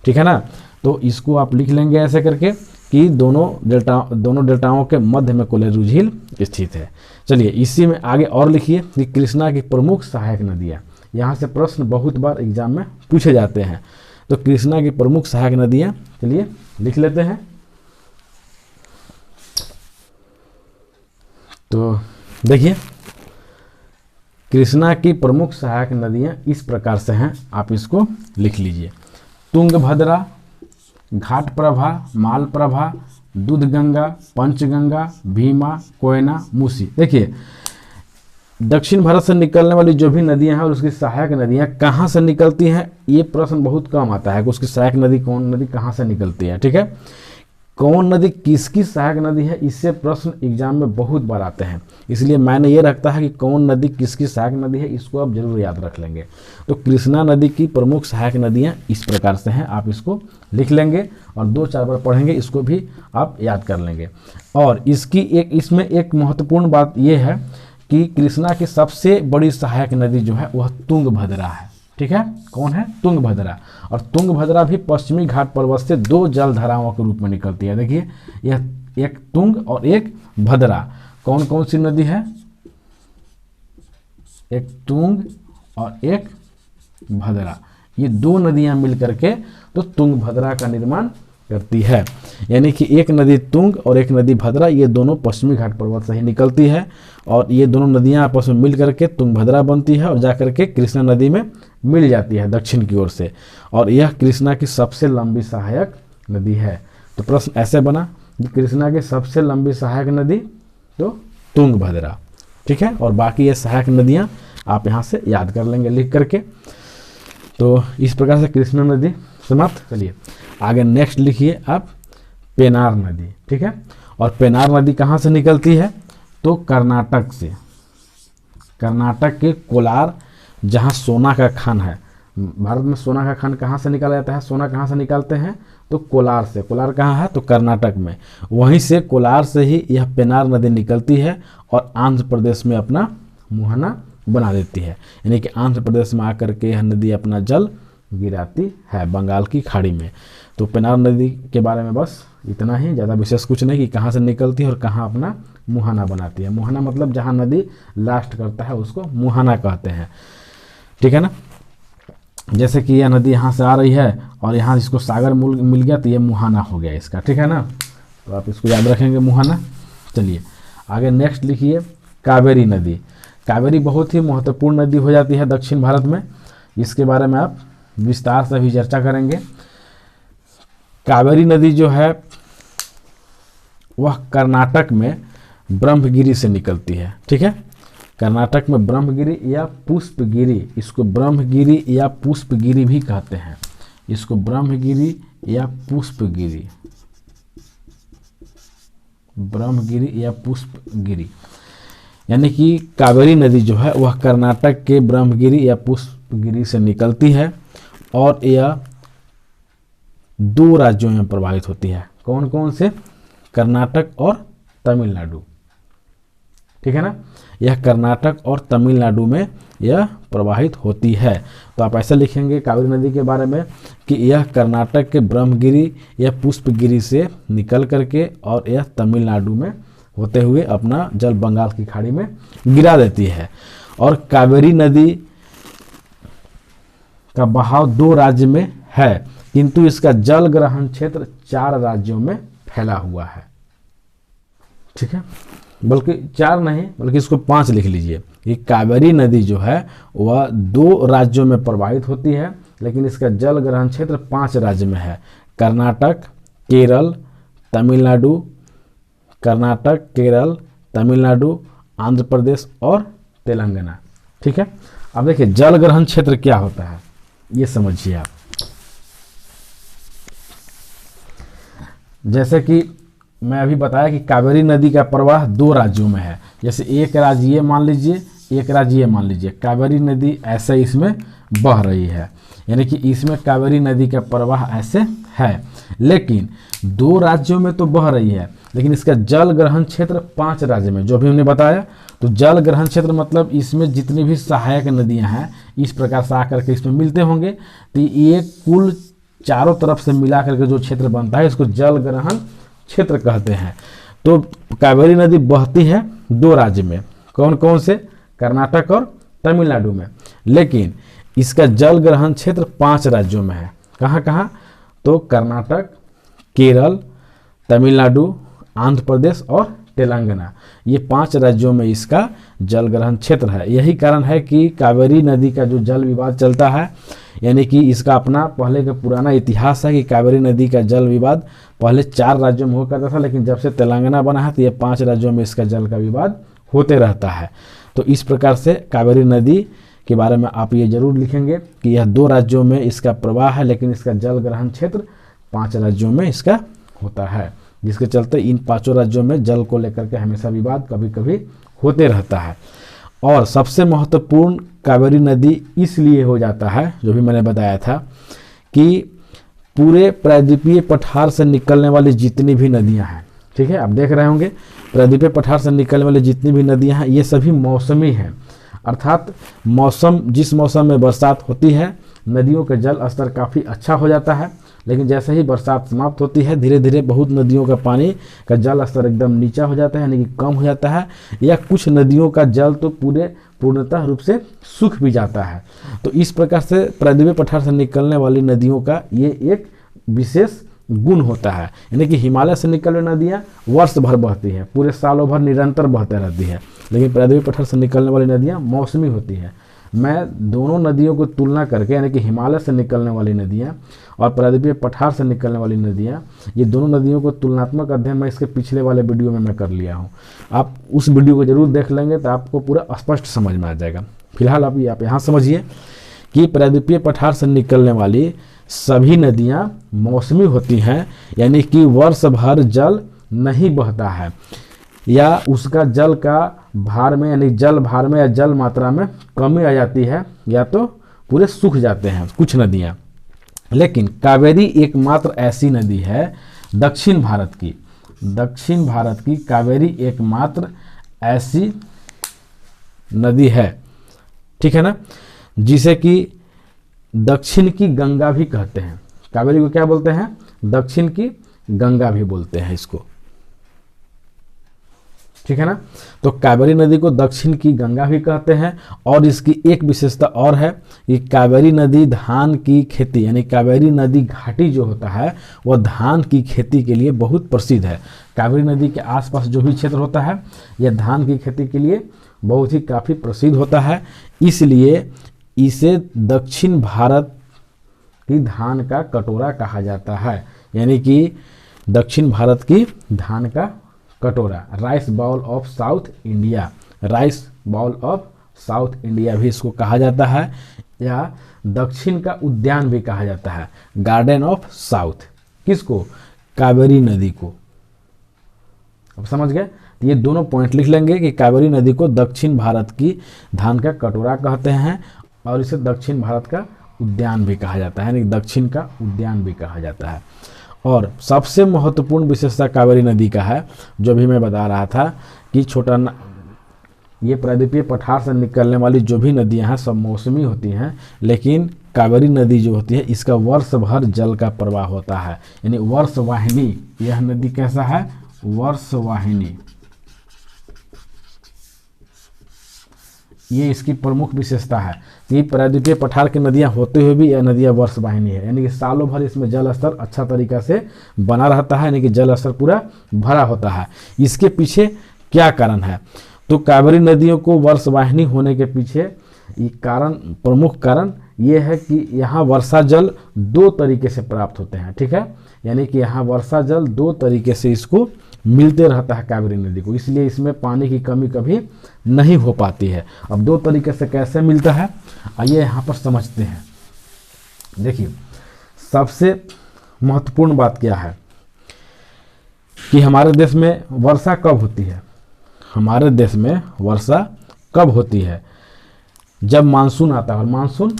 ठीक है ना। तो इसको आप लिख लेंगे ऐसे करके कि दोनों डेल्टाओं के मध्य में कोलेरू झील स्थित है। चलिए इसी में आगे और लिखिए कि कृष्णा की प्रमुख सहायक नदियाँ। यहाँ से प्रश्न बहुत बार एग्जाम में पूछे जाते हैं। तो कृष्णा की प्रमुख सहायक नदियाँ, चलिए लिख लेते हैं। तो देखिए कृष्णा की प्रमुख सहायक नदियाँ इस प्रकार से हैं, आप इसको लिख लीजिए। तुंगभद्रा, घाटप्रभा, मालप्रभा, दूधगंगा, पंचगंगा, भीमा, कोयना, मूसी। देखिए दक्षिण भारत से निकलने वाली जो भी नदियां हैं और उसकी सहायक नदियां कहाँ से निकलती हैं, ये प्रश्न बहुत कम आता है कि उसकी सहायक नदी कौन नदी कहाँ से निकलती है, ठीक है। कौन नदी किसकी सहायक नदी है, इससे प्रश्न एग्जाम में बहुत बार आते हैं, इसलिए मैंने ये रखता है कि कौन नदी किसकी सहायक नदी है, इसको आप जरूर याद रख लेंगे। तो कृष्णा नदी की प्रमुख सहायक नदियाँ इस प्रकार से हैं, आप इसको लिख लेंगे और 2-4 बार पढ़ेंगे, इसको भी आप याद कर लेंगे। और इसमें एक महत्वपूर्ण बात यह है कि कृष्णा की सबसे बड़ी सहायक नदी जो है वह तुंगभद्रा है, ठीक है। कौन है, तुंगभद्रा। और तुंगभद्रा भी पश्चिमी घाट पर्वत से 2 जलधाराओं के रूप में निकलती है। देखिए यह एक तुंग और एक भद्रा। कौन कौन सी नदी है, एक तुंग और एक भद्रा, ये 2 नदियां मिलकर के तो तुंगभद्रा का निर्माण करती है। यानी कि एक नदी तुंग और एक नदी भद्रा, ये दोनों पश्चिमी घाट पर्वत से ही निकलती है, और ये दोनों नदियां आपस में मिल करके तुंगभद्रा बनती है और जाकर के कृष्णा नदी में मिल जाती है दक्षिण की ओर से, और यह कृष्णा की सबसे लंबी सहायक नदी है। तो प्रश्न ऐसे बना कि कृष्णा की सबसे लंबी सहायक नदी तो तुंगभद्रा, ठीक है, और बाकी ये सहायक नदियाँ आप यहाँ से याद कर लेंगे लिख करके। तो इस प्रकार से कृष्णा नदी समाप्त। चलिए आगे नेक्स्ट लिखिए आप पेनार नदी, ठीक है। और पेनार नदी कहाँ से निकलती है, तो कर्नाटक से। कर्नाटक के कोलार, जहाँ सोना का खान है, भारत में सोना का खान कहाँ से निकाला जाता है, सोना कहाँ से निकालते हैं, तो कोलार से। कोलार कहाँ है, तो कर्नाटक में। वहीं से कोलार से ही यह पेनार नदी निकलती है और आंध्र प्रदेश में अपना मुहाना बना देती है। यानी कि आंध्र प्रदेश में आकर के यह नदी अपना जल गिराती है बंगाल की खाड़ी में। तो पेनार नदी के बारे में बस इतना ही, ज़्यादा विशेष कुछ नहीं कि कहाँ से निकलती है और कहाँ अपना मुहाना बनाती है। मुहाना मतलब जहाँ नदी लास्ट करता है उसको मुहाना कहते हैं, ठीक है ना। जैसे कि यह नदी यहाँ से आ रही है और यहाँ इसको सागर मिल गया तो ये मुहाना हो गया इसका, ठीक है ना। तो आप इसको याद रखेंगे मुहाना। चलिए आगे नेक्स्ट लिखिए कावेरी नदी। कावेरी बहुत ही महत्वपूर्ण नदी हो जाती है दक्षिण भारत में, इसके बारे में आप विस्तार से भी चर्चा करेंगे। कावेरी नदी जो है वह कर्नाटक में ब्रह्मगिरी से निकलती है। ठीक है, कर्नाटक में ब्रह्मगिरी या पुष्पगिरी, इसको ब्रह्मगिरी या पुष्पगिरी भी कहते हैं, इसको ब्रह्मगिरी या पुष्पगिरी, ब्रह्मगिरी या पुष्पगिरी, यानी कि कावेरी नदी जो है वह कर्नाटक के ब्रह्मगिरी या पुष्पगिरी से निकलती है और यह 2 राज्यों में प्रवाहित होती है। कौन कौन से? कर्नाटक और तमिलनाडु। ठीक है ना, यह कर्नाटक और तमिलनाडु में यह प्रवाहित होती है। तो आप ऐसा लिखेंगे कावेरी नदी के बारे में कि यह कर्नाटक के ब्रह्मगिरी या पुष्पगिरी से निकल करके और यह तमिलनाडु में होते हुए अपना जल बंगाल की खाड़ी में गिरा देती है। और कावेरी नदी का बहाव 2 राज्य में है, किंतु इसका जल ग्रहण क्षेत्र 4 राज्यों में फैला हुआ है। ठीक है, बल्कि 4 नहीं, बल्कि इसको 5 लिख लीजिए। ये कावेरी नदी जो है वह 2 राज्यों में प्रवाहित होती है, लेकिन इसका जल ग्रहण क्षेत्र 5 राज्य में है। कर्नाटक, केरल, तमिलनाडु, कर्नाटक, केरल, तमिलनाडु, आंध्र प्रदेश और तेलंगाना। ठीक है, अब देखिए जल ग्रहण क्षेत्र क्या होता है ये समझिए आप। जैसे कि मैं अभी बताया कि कावेरी नदी का प्रवाह 2 राज्यों में है, जैसे एक राज्य ये मान लीजिए, एक राज्य ये मान लीजिए, कावेरी नदी ऐसे इसमें बह रही है, यानी कि इसमें कावेरी नदी का प्रवाह ऐसे है, लेकिन 2 राज्यों में तो बह रही है, लेकिन इसका जल ग्रहण क्षेत्र 5 राज्य में, जो भी हमने बताया। तो जल ग्रहण क्षेत्र मतलब इसमें जितनी भी सहायक नदियां हैं इस प्रकार से आकर के इसमें मिलते होंगे, तो ये कुल चारों तरफ से मिला करके जो क्षेत्र बनता है इसको जल ग्रहण क्षेत्र कहते हैं। तो कावेरी नदी बहती है 2 राज्य में, कौन कौन से? कर्नाटक और तमिलनाडु में, लेकिन इसका जल ग्रहण क्षेत्र 5 राज्यों में है। कहाँ कहाँ? तो कर्नाटक, केरल, तमिलनाडु, आंध्र प्रदेश और तेलंगाना, ये 5 राज्यों में इसका जल ग्रहण क्षेत्र है। यही कारण है कि कावेरी नदी का जो जल विवाद चलता है, यानी कि इसका अपना पहले का पुराना इतिहास है कि कावेरी नदी का जल विवाद पहले 4 राज्यों में हुआ करता था, लेकिन जब से तेलंगाना बना है तो ये 5 राज्यों में इसका जल का विवाद होते रहता है। तो इस प्रकार से कावेरी नदी के बारे में आप ये जरूर लिखेंगे कि यह 2 राज्यों में इसका प्रवाह है, लेकिन इसका जल ग्रहण क्षेत्र 5 राज्यों में इसका होता है, जिसके चलते इन 5 राज्यों में जल को लेकर के हमेशा विवाद कभी कभी होते रहता है। और सबसे महत्वपूर्ण कावेरी नदी इसलिए हो जाता है, जो भी मैंने बताया था, कि पूरे प्रायद्वीपीय पठार से निकलने वाली जितनी भी नदियां हैं, ठीक है, आप देख रहे होंगे प्रायद्वीपीय पठार से निकलने वाली जितनी भी नदियां हैं ये सभी मौसमी हैं, अर्थात मौसम जिस मौसम में बरसात होती है नदियों का जल स्तर काफ़ी अच्छा हो जाता है, लेकिन जैसे ही बरसात समाप्त होती है धीरे धीरे बहुत नदियों का पानी का जल स्तर एकदम नीचा हो जाता है, यानी कि कम हो जाता है, या कुछ नदियों का जल तो पूर्णतः रूप से सूख भी जाता है। तो इस प्रकार से प्रायद्वीपीय पठार से निकलने वाली नदियों का ये एक विशेष गुण होता है, यानी कि हिमालय से निकलने नदियाँ वर्ष भर बहती हैं, पूरे सालों भर निरंतर बहते रहती है, लेकिन प्रायद्वीपीय पठार से निकलने वाली नदियाँ मौसमी होती हैं। मैं दोनों नदियों को तुलना करके, यानी कि हिमालय से निकलने वाली नदियाँ और प्रायद्वीपीय पठार से निकलने वाली नदियाँ, ये दोनों नदियों को तुलनात्मक अध्ययन मैं इसके पिछले वाले वीडियो में मैं कर लिया हूँ। आप उस वीडियो को जरूर देख लेंगे तो आपको पूरा स्पष्ट समझ में आ जाएगा। फिलहाल आप यहाँ समझिए कि प्रायद्वीपीय पठार से निकलने वाली सभी नदियाँ मौसमी होती हैं, यानी कि वर्ष भर जल नहीं बहता है, या उसका जल का भार में, यानी जल भार में या जल मात्रा में कमी आ जाती है, या तो पूरे सूख जाते हैं कुछ नदियाँ। लेकिन कावेरी एकमात्र ऐसी नदी है दक्षिण भारत की कावेरी एकमात्र ऐसी नदी है, ठीक है ना, जिसे कि दक्षिण की गंगा भी कहते हैं। कावेरी को क्या बोलते हैं? दक्षिण की गंगा भी बोलते हैं इसको। ठीक है ना। तो कावेरी नदी को दक्षिण की गंगा भी कहते हैं। और इसकी एक विशेषता और है कि कावेरी नदी धान की खेती यानी कावेरी नदी घाटी जो होता है वह धान की खेती के लिए बहुत प्रसिद्ध है। कावेरी नदी के आसपास जो भी क्षेत्र होता है यह धान की खेती के लिए बहुत ही काफ़ी प्रसिद्ध होता है, इसलिए इसे दक्षिण भारत की धान का कटोरा कहा जाता है। यानी कि दक्षिण भारत की धान का कटोरा, rice bowl of South India, rice bowl of South India भी इसको कहा जाता है, या दक्षिण का उद्यान भी कहा जाता है, गार्डन ऑफ साउथ। किसको? कावेरी नदी को। अब समझ गए? ये दोनों पॉइंट लिख लेंगे कि कावेरी नदी को दक्षिण भारत की धान का कटोरा कहते हैं और इसे दक्षिण भारत का उद्यान भी कहा जाता है, यानी दक्षिण का उद्यान भी कहा जाता है। और सबसे महत्वपूर्ण विशेषता कावेरी नदी का है, जो भी मैं बता रहा था कि ये प्रायद्वीपीय पठार से निकलने वाली जो भी नदियां हैं सब मौसमी होती हैं, लेकिन कावेरी नदी जो होती है इसका वर्ष भर जल का प्रवाह होता है, यानी वर्षवाहिनी। यह नदी कैसा है? वर्षवाहिनी। ये इसकी प्रमुख विशेषता है कि प्रायद्वीपीय पठार की नदियां होते हुए भी यह नदियां वर्षवाहिनी है, यानी कि सालों भर इसमें जल स्तर अच्छा तरीका से बना रहता है, यानी कि जल स्तर पूरा भरा होता है। इसके पीछे क्या कारण है? तो कावेरी नदियों को वर्षवाहिनी होने के पीछे ये कारण, प्रमुख कारण ये है कि यहाँ वर्षा जल दो तरीके से प्राप्त होते हैं। ठीक है, यानी कि यहाँ वर्षा जल दो तरीके से इसको मिलते रहता है कावेरी नदी को, इसलिए इसमें पानी की कमी कभी नहीं हो पाती है। अब दो तरीके से कैसे मिलता है आइए यहाँ पर समझते हैं। देखिए, सबसे महत्वपूर्ण बात क्या है कि हमारे देश में वर्षा कब होती है? हमारे देश में वर्षा कब होती है? जब मानसून आता है, और मानसून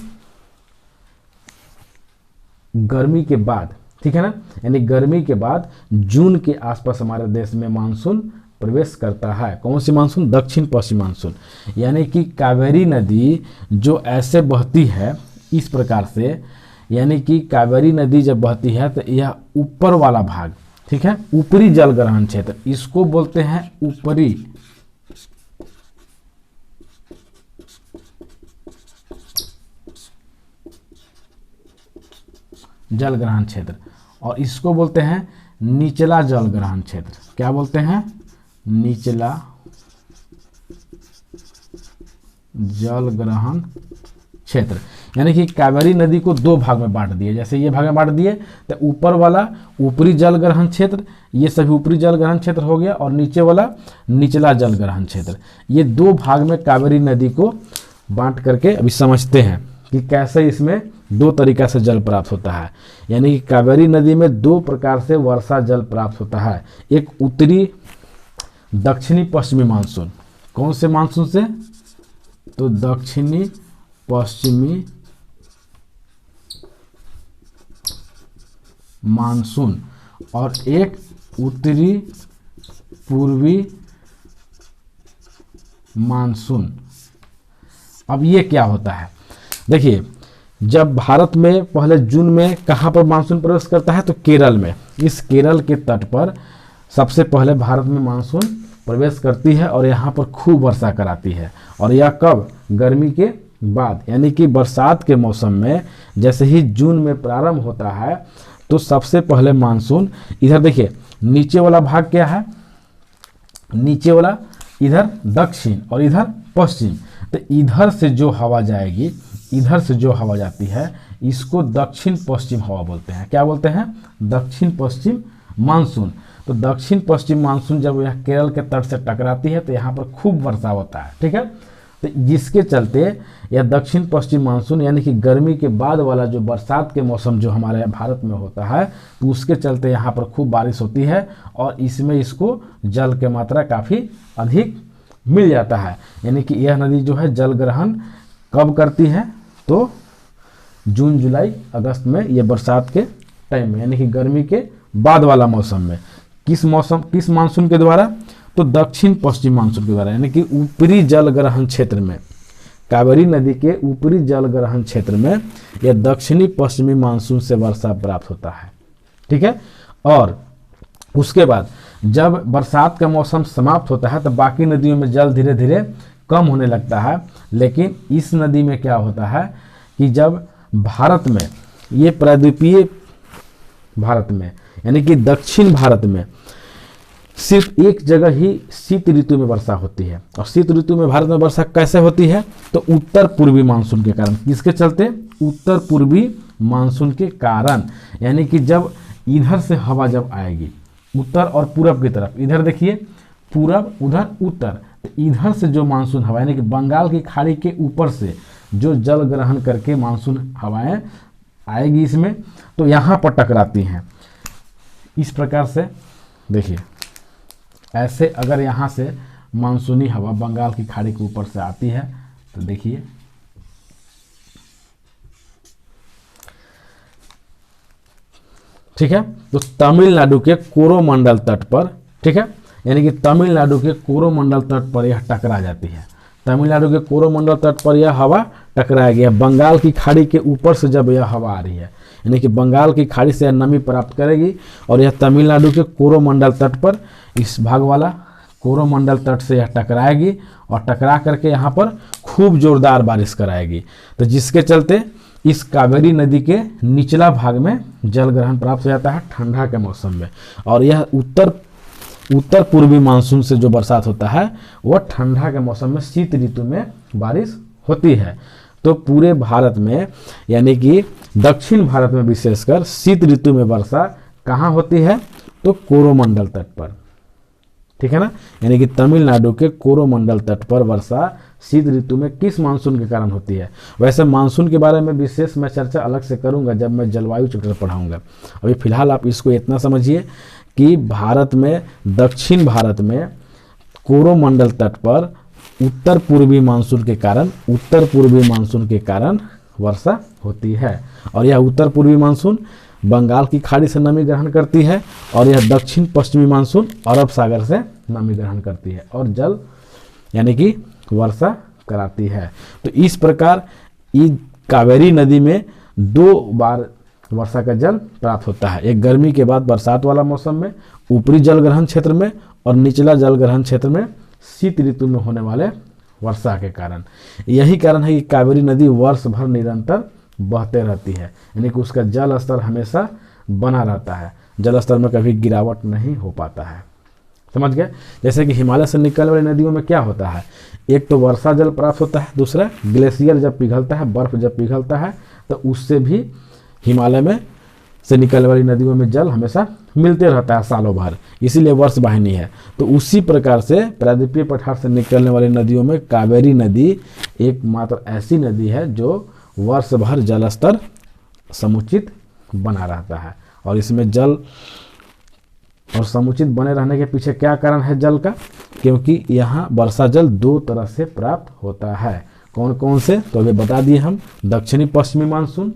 गर्मी के बाद, ठीक है ना, यानी गर्मी के बाद जून के आसपास हमारे देश में मानसून प्रवेश करता है। कौन सी मानसून? दक्षिण पश्चिम मानसून। यानी कि कावेरी नदी जो ऐसे बहती है इस प्रकार से, यानी कि कावेरी नदी जब बहती है तो यह ऊपर वाला भाग, ठीक है, ऊपरी जल ग्रहण क्षेत्र, इसको बोलते हैं ऊपरी जल ग्रहण क्षेत्र, और इसको बोलते हैं निचला जल ग्रहण क्षेत्र। क्या बोलते हैं? निचला जल ग्रहण क्षेत्र। यानी कि कावेरी नदी को दो भाग में बांट दिए, जैसे ये भाग में बांट दिए तो ऊपर वाला ऊपरी जल ग्रहण क्षेत्र, ये सभी ऊपरी जल ग्रहण क्षेत्र हो गया, और नीचे वाला निचला जल ग्रहण क्षेत्र। ये दो भाग में कावेरी नदी को बांट करके अभी समझते हैं कि कैसे इसमें दो तरीका से जल प्राप्त होता है। यानी कि कावेरी नदी में दो प्रकार से वर्षा जल प्राप्त होता है, एक उत्तरी दक्षिणी पश्चिमी मानसून। कौन से मानसून से? तो दक्षिणी पश्चिमी मानसून, और एक उत्तरी पूर्वी मानसून। अब ये क्या होता है? देखिए, जब भारत में पहले जून में कहाँ पर मानसून प्रवेश करता है? तो केरल में। इस केरल के तट पर सबसे पहले भारत में मानसून प्रवेश करती है और यहाँ पर खूब वर्षा कराती है। और यह कब? गर्मी के बाद, यानी कि बरसात के मौसम में जैसे ही जून में प्रारंभ होता है तो सबसे पहले मानसून, इधर देखिए नीचे वाला भाग क्या है? नीचे वाला इधर दक्षिण और इधर पश्चिम, तो इधर से जो हवा जाएगी, इधर से जो हवा जाती है इसको दक्षिण पश्चिम हवा बोलते हैं। क्या बोलते हैं? दक्षिण पश्चिम मानसून। तो दक्षिण पश्चिम मानसून जब यह केरल के तट से टकराती है तो यहाँ पर खूब वर्षा होता है। ठीक है, तो जिसके चलते यह दक्षिण पश्चिम मानसून यानी कि गर्मी के बाद वाला जो बरसात के मौसम जो हमारे भारत में होता है, तो उसके चलते यहाँ पर खूब बारिश होती है और इसमें इसको जल की मात्रा काफ़ी अधिक मिल जाता है। यानी कि यह नदी जो है जल ग्रहण कब करती है? तो जून जुलाई अगस्त में, ये बरसात के टाइम में, यानी कि गर्मी के बाद वाला मौसम में। किस मानसून के द्वारा? तो दक्षिण पश्चिम मानसून के द्वारा, यानी कि ऊपरी जल ग्रहण क्षेत्र में, कावेरी नदी के ऊपरी जल ग्रहण क्षेत्र में यह दक्षिणी पश्चिमी मानसून से वर्षा प्राप्त होता है। ठीक है, और उसके बाद जब बरसात का मौसम समाप्त होता है तो बाकी नदियों में जल धीरे धीरे कम होने लगता है। लेकिन इस नदी में क्या होता है कि जब भारत में, ये प्रायद्वीपीय भारत में यानी कि दक्षिण भारत में सिर्फ एक जगह ही शीत ऋतु में वर्षा होती है। और शीत ऋतु में भारत में वर्षा कैसे होती है? तो उत्तर पूर्वी मानसून के कारण। किसके चलते? उत्तर पूर्वी मानसून के कारण। यानी कि जब इधर से हवा जब आएगी उत्तर और पूरब की तरफ, इधर देखिए पूरब, उधर उत्तर, तो इधर से जो मानसून हवा यानी कि बंगाल की खाड़ी के ऊपर से जो जल ग्रहण करके मानसून हवाएं आएगी इसमें, तो यहाँ पर टकराती हैं। इस प्रकार से देखिए, ऐसे अगर यहाँ से मानसूनी हवा बंगाल की खाड़ी के ऊपर से आती है तो देखिए ठीक है, तो तमिलनाडु के कोरोमंडल तट पर, ठीक है, यानी कि तमिलनाडु के कोरोमंडल तट पर यह टकरा जाती है। तमिलनाडु के कोरोमंडल तट पर यह हवा टकराया गया। बंगाल की खाड़ी के ऊपर से जब यह हवा आ रही है, यानी कि बंगाल की खाड़ी से नमी प्राप्त करेगी और यह तमिलनाडु के कोरोमंडल तट पर, इस भाग वाला कोरोमंडल तट से यह टकराएगी और टकरा करके यहाँ पर खूब जोरदार बारिश कराएगी। तो जिसके चलते इस कावेरी नदी के निचला भाग में जल ग्रहण प्राप्त हो जाता है ठंडा के मौसम में। और यह उत्तर पूर्वी मानसून से जो बरसात होता है वह ठंडा के मौसम में शीत ऋतु में बारिश होती है। तो पूरे भारत में यानी कि दक्षिण भारत में विशेषकर शीत ऋतु में वर्षा कहाँ होती है? तो कोरोमंडल तट पर, ठीक है ना। यानी कि तमिलनाडु के कोरोमंडल तट पर वर्षा शीत ऋतु में किस मानसून के कारण होती है? वैसे मानसून के बारे में विशेष मैं चर्चा अलग से करूंगा जब मैं जलवायु चैप्टर पढ़ाऊंगा। अभी फिलहाल आप इसको इतना समझिए कि भारत में, दक्षिण भारत में कोरोमंडल तट पर उत्तर पूर्वी मानसून के कारण वर्षा होती है। और यह उत्तर पूर्वी मानसून बंगाल की खाड़ी से नमी ग्रहण करती है और यह दक्षिण पश्चिमी मानसून अरब सागर से नमी ग्रहण करती है और जल यानी कि वर्षा कराती है। तो इस प्रकार इस कावेरी नदी में 2 बार वर्षा का जल प्राप्त होता है, एक गर्मी के बाद बरसात वाला मौसम में ऊपरी जल ग्रहण क्षेत्र में और निचला जल ग्रहण क्षेत्र में शीत ऋतु में होने वाले वर्षा के कारण। यही कारण है कि कावेरी नदी वर्ष भर निरंतर बहते रहती है, यानी कि उसका जल स्तर हमेशा बना रहता है, जल स्तर में कभी गिरावट नहीं हो पाता है। समझ गए? जैसे कि हिमालय से निकलने वाली नदियों में क्या होता है, एक तो वर्षा जल प्राप्त होता है, दूसरा ग्लेशियर जब पिघलता है, बर्फ जब पिघलता है तो उससे भी हिमालय में से निकलने वाली नदियों में जल हमेशा मिलते रहता है सालों भर, इसीलिए वर्ष वाहिनी है। तो उसी प्रकार से प्रायद्वीपीय पठार से निकलने वाली नदियों में कावेरी नदी एकमात्र ऐसी नदी है जो वर्ष भर जल स्तर समुचित बना रहता है। और इसमें जल और समुचित बने रहने के पीछे क्या कारण है जल का? क्योंकि यहाँ वर्षा जल 2 तरह से प्राप्त होता है। कौन कौन से? तो अभी बता दिए हम, दक्षिणी पश्चिमी मानसून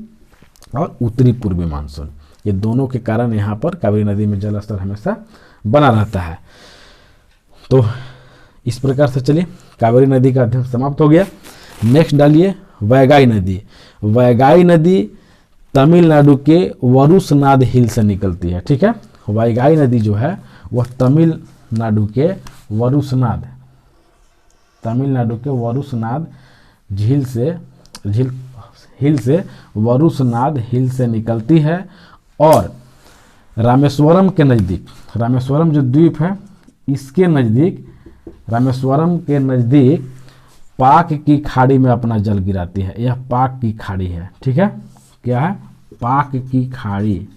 और उत्तरी पूर्वी मानसून, ये दोनों के कारण यहाँ पर कावेरी नदी में जल स्तर हमेशा बना रहता है। तो इस प्रकार से चलिए कावेरी नदी का अध्ययन समाप्त हो गया। नेक्स्ट डालिए वैगाई नदी। वैगाई नदी तमिलनाडु के वरुसनाद हिल से निकलती है, ठीक है। वैगाई नदी जो है वह तमिलनाडु के वरुसनाद हिल से निकलती है और रामेश्वरम के नज़दीक, रामेश्वरम जो द्वीप है इसके नज़दीक, रामेश्वरम के नज़दीक पाक की खाड़ी में अपना जल गिराती है। यह पाक की खाड़ी है, ठीक है। क्या है? पाक की खाड़ी।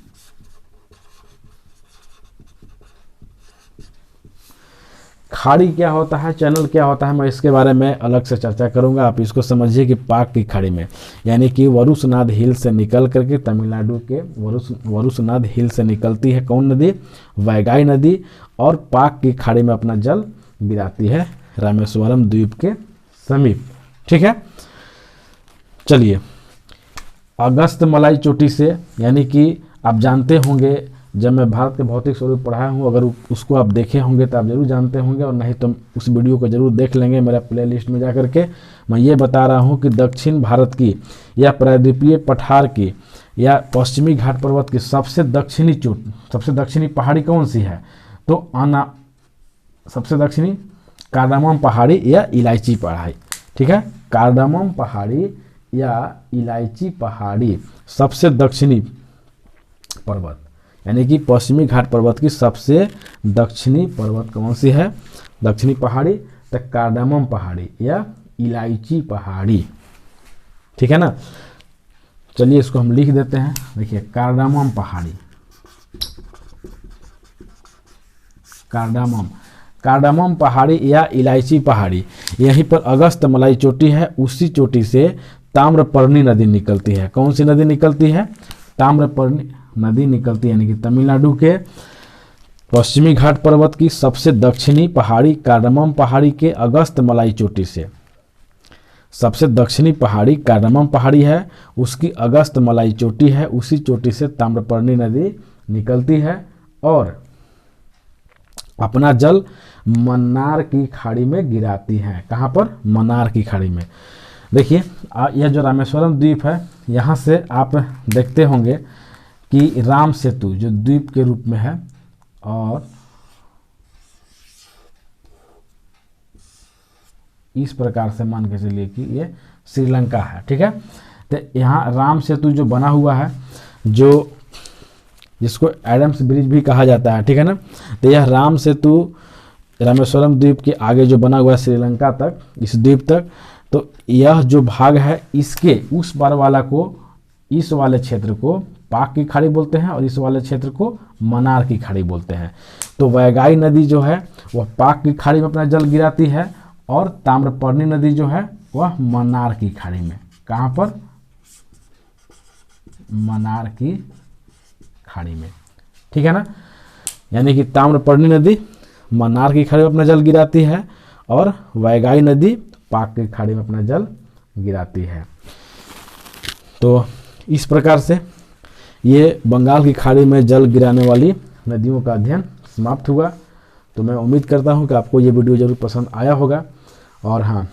खाड़ी क्या होता है, चैनल क्या होता है, मैं इसके बारे में अलग से चर्चा करूंगा। आप इसको समझिए कि पाक की खाड़ी में यानी कि वरुसनाद हिल से निकल करके तमिलनाडु के वरुसनाद हिल से निकलती है कौन नदी? वैगाई नदी, और पाक की खाड़ी में अपना जल गिराती है रामेश्वरम द्वीप के समीप, ठीक है। चलिए अगस्त मलाई चोटी से, यानी कि आप जानते होंगे जब मैं भारत के भौतिक स्वरूप पढ़ाया हूँ, अगर उसको आप देखे होंगे तो आप जरूर जानते होंगे, और नहीं तो उस वीडियो को जरूर देख लेंगे मेरा प्लेलिस्ट में जा करके। मैं ये बता रहा हूँ कि दक्षिण भारत की या प्रायद्वीपीय पठार की या पश्चिमी घाट पर्वत की सबसे दक्षिणी पहाड़ी कौन सी है? तो सबसे दक्षिणी कार्डामम पहाड़ी या इलायची पहाड़ी, ठीक है, कार्डामम पहाड़ी या इलायची पहाड़ी सबसे दक्षिणी पर्वत, यानी कि पश्चिमी घाट पर्वत की सबसे दक्षिणी पर्वत कौन सी है, दक्षिणी पहाड़ी, तो कार्डामम पहाड़ी या इलायची पहाड़ी, ठीक है ना। चलिए इसको हम लिख देते हैं। देखिए कार्डामम पहाड़ी, कार्डामम पहाड़ी या इलायची पहाड़ी, यहीं पर अगस्त्यमलाई चोटी है, उसी चोटी से ताम्रपर्णी नदी निकलती है। कौन सी नदी निकलती है, ताम्रपर्णी नदी निकलती है, यानी कि तमिलनाडु के पश्चिमी घाट पर्वत की सबसे दक्षिणी पहाड़ी कार्डामम पहाड़ी के अगस्त्यमलाई चोटी से, सबसे दक्षिणी पहाड़ी कार्डामम पहाड़ी है, उसकी अगस्त्यमलाई चोटी है, उसी चोटी से ताम्रपर्णी नदी निकलती है और अपना जल मन्नार की खाड़ी में गिराती है। कहाँ पर, मन्नार की खाड़ी में। देखिए यह जो रामेश्वरम द्वीप है, यहाँ से आप देखते होंगे कि राम सेतु जो द्वीप के रूप में है और इस प्रकार से मान के चलिए कि ये श्रीलंका है, ठीक है। तो यहाँ राम सेतु जो बना हुआ है, जो जिसको एडम्स ब्रिज भी कहा जाता है, ठीक है ना। तो यह राम सेतु रामेश्वरम द्वीप के आगे जो बना हुआ है श्रीलंका तक, इस द्वीप तक, तो यह जो भाग है इसके उस पार वाला को, इस वाले क्षेत्र को पाक की खाड़ी बोलते हैं और इस वाले क्षेत्र को मन्नार की खाड़ी बोलते हैं। तो वैगाई नदी जो है वह पाक की खाड़ी में अपना जल गिराती है और ताम्रपर्णी नदी जो है वह मन्नार की खाड़ी में। कहाँ पर, मन्नार की खाड़ी में, ठीक है ना। यानी कि ताम्रपर्णी नदी मन्नार की खाड़ी में अपना जल गिराती है और वैगाई नदी पाक की खाड़ी में अपना जल गिराती है। तो इस प्रकार से ये बंगाल की खाड़ी में जल गिराने वाली नदियों का अध्ययन समाप्त हुआ। तो मैं उम्मीद करता हूँ कि आपको ये वीडियो ज़रूर पसंद आया होगा और हाँ,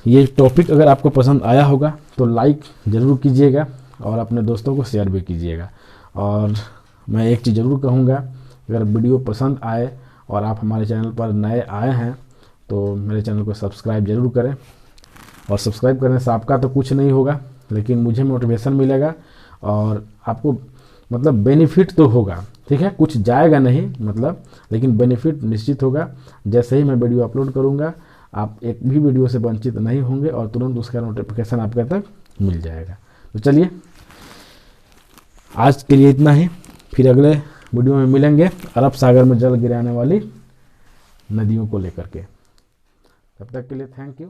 ये टॉपिक अगर आपको पसंद आया होगा तो लाइक ज़रूर कीजिएगा और अपने दोस्तों को शेयर भी कीजिएगा। और मैं एक चीज़ ज़रूर कहूँगा, अगर वीडियो पसंद आए और आप हमारे चैनल पर नए आए हैं तो मेरे चैनल को सब्सक्राइब ज़रूर करें। और सब्सक्राइब करने से आपका तो कुछ नहीं होगा, लेकिन मुझे मोटिवेशन मिलेगा और आपको मतलब बेनिफिट तो होगा, ठीक है, कुछ जाएगा नहीं मतलब, लेकिन बेनिफिट निश्चित होगा। जैसे ही मैं वीडियो अपलोड करूँगा आप एक भी वीडियो से वंचित नहीं होंगे और तुरंत उसका नोटिफिकेशन आपके तक मिल जाएगा। तो चलिए आज के लिए इतना ही, फिर अगले वीडियो में मिलेंगे अरब सागर में जल गिराने वाली नदियों को लेकर के। तब तक के लिए थैंक यू।